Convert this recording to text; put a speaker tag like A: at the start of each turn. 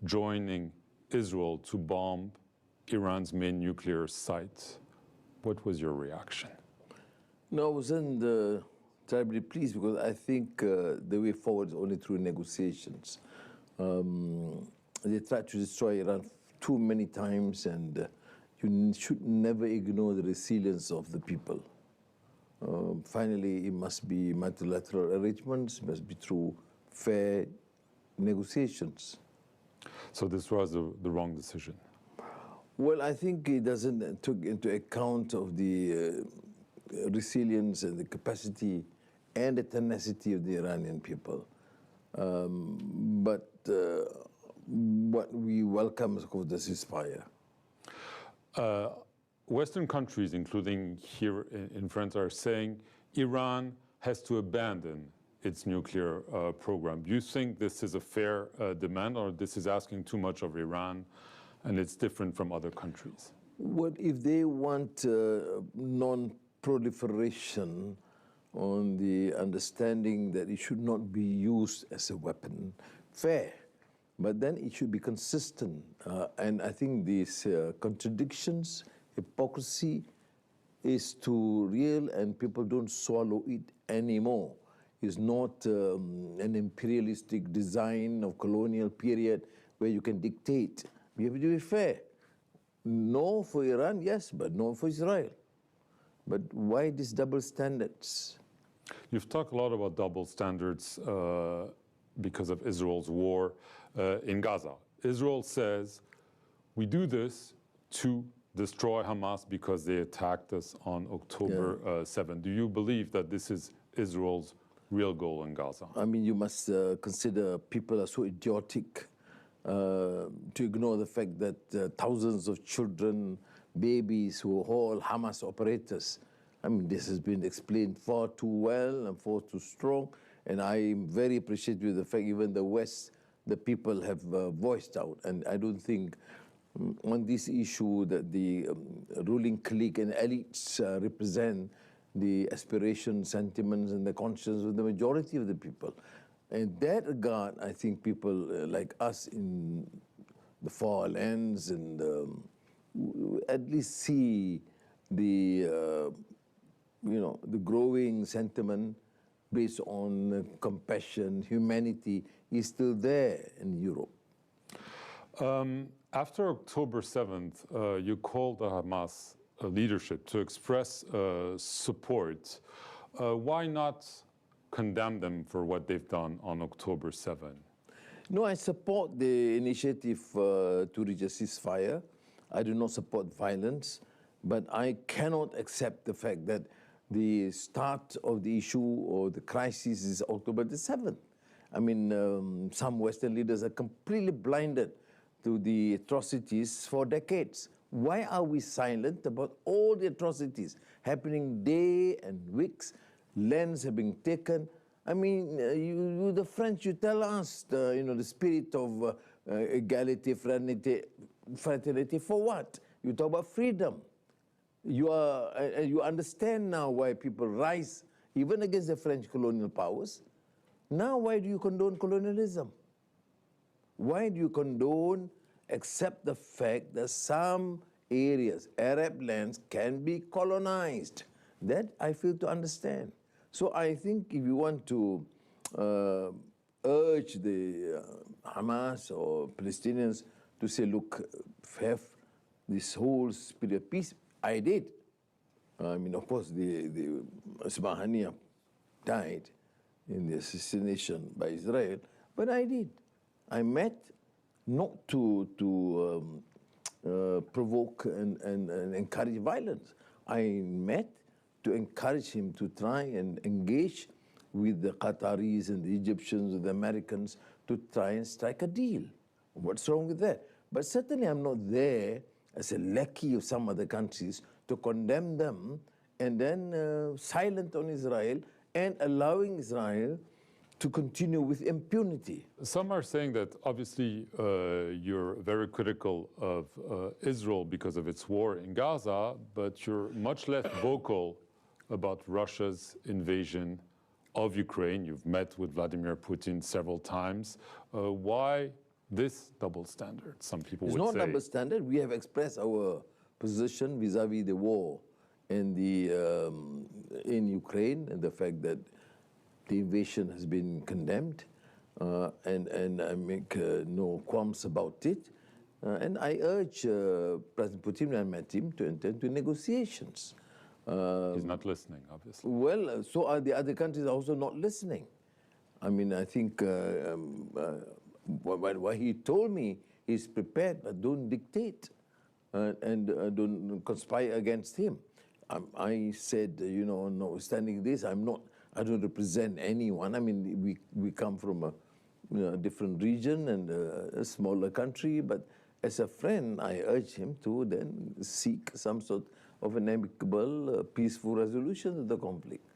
A: joining Israel to bomb Iran's main nuclear site. What was your reaction?
B: No, I wasn't terribly pleased because I think the way forward is only through negotiations. They tried to destroy Iran too many times, and you should never ignore the resilience of the people. Finally, it must be multilateral arrangements, it must be through fair negotiations.
A: So this was the wrong decision?
B: Well, I think it doesn't take into account of the resilience and the capacity and the tenacity of the Iranian people. But what we welcome is, of course, the ceasefire.
A: Western countries, including here in France, are saying Iran has to abandon its nuclear program. Do you think this is a fair demand, or this is asking too much of Iran and it's different from other countries?
B: What if they want non-proliferation on the understanding that it should not be used as a weapon? Fair. But then it should be consistent. And I think these contradictions, hypocrisy is too real and people don't swallow it anymore. It's not an imperialistic design of colonial period where you can dictate. We have to be fair. No for Iran, yes, but no for Israel. But why these double standards?
A: You've talked a lot about double standards because of Israel's war in Gaza. Israel says, we do this to destroy Hamas because they attacked us on October 7. Do you believe that this is Israel's real goal in Gaza?
B: I mean, you must consider people are so idiotic to ignore the fact that thousands of children, babies who are all Hamas operators. I mean, this has been explained far too well and far too strong. And I'm very appreciative of the fact even the West, the people have voiced out. And I don't think on this issue that the ruling clique and elites represent the aspirations, sentiments, and the conscience of the majority of the people. In that regard, I think people like us in the far lands and at least see the, the growing sentiment based on compassion, humanity is still there in Europe.
A: After October 7th, you called the Hamas leadership to express support. Why not condemn them for what they've done on October 7?
B: No, I support the initiative to reach a ceasefire. I do not support violence, but I cannot accept the fact that the start of the issue or the crisis is October the 7th. I mean, some Western leaders are completely blinded to the atrocities for decades. Why are we silent about all the atrocities happening day and weeks? Lands have been taken. I mean, you the French, you tell us, the spirit of equality, fraternity, for what? You talk about freedom. You understand now why people rise, even against the French colonial powers. Now, why do you condone colonialism? Why do you condone, accept the fact that some areas, Arab lands, can be colonized? That I fail to understand. So I think if you want to urge the Hamas or Palestinians to say, look, have this whole spirit of peace, I did. I mean, of course, the Ismail Haniyeh died in the assassination by Israel, but I did. I met not to provoke and encourage violence. I met to encourage him to try and engage with the Qataris and the Egyptians and the Americans to try and strike a deal. What's wrong with that? But certainly I'm not there as a lackey of some other countries to condemn them and then silent on Israel and allowing Israel to continue with impunity.
A: Some are saying that obviously you're very critical of Israel because of its war in Gaza, but you're much less vocal about Russia's invasion of Ukraine. You've met with Vladimir Putin several times. Why this double standard? Some people
B: It's
A: would
B: not
A: say.
B: double standard. We have expressed our position vis-à-vis the war in Ukraine and the fact that the invasion has been condemned, and I make no qualms about it. And I urge President Putin, when I met him, to enter into negotiations.
A: He's not listening, obviously.
B: Well, so are the other countries also not listening. I mean, I think what he told me, he's prepared, but don't dictate and don't conspire against him. I said, notwithstanding this, I don't represent anyone. I mean, we come from a different region and a smaller country, but as a friend, I urge him to then seek some sort of an amicable, peaceful resolution of the conflict.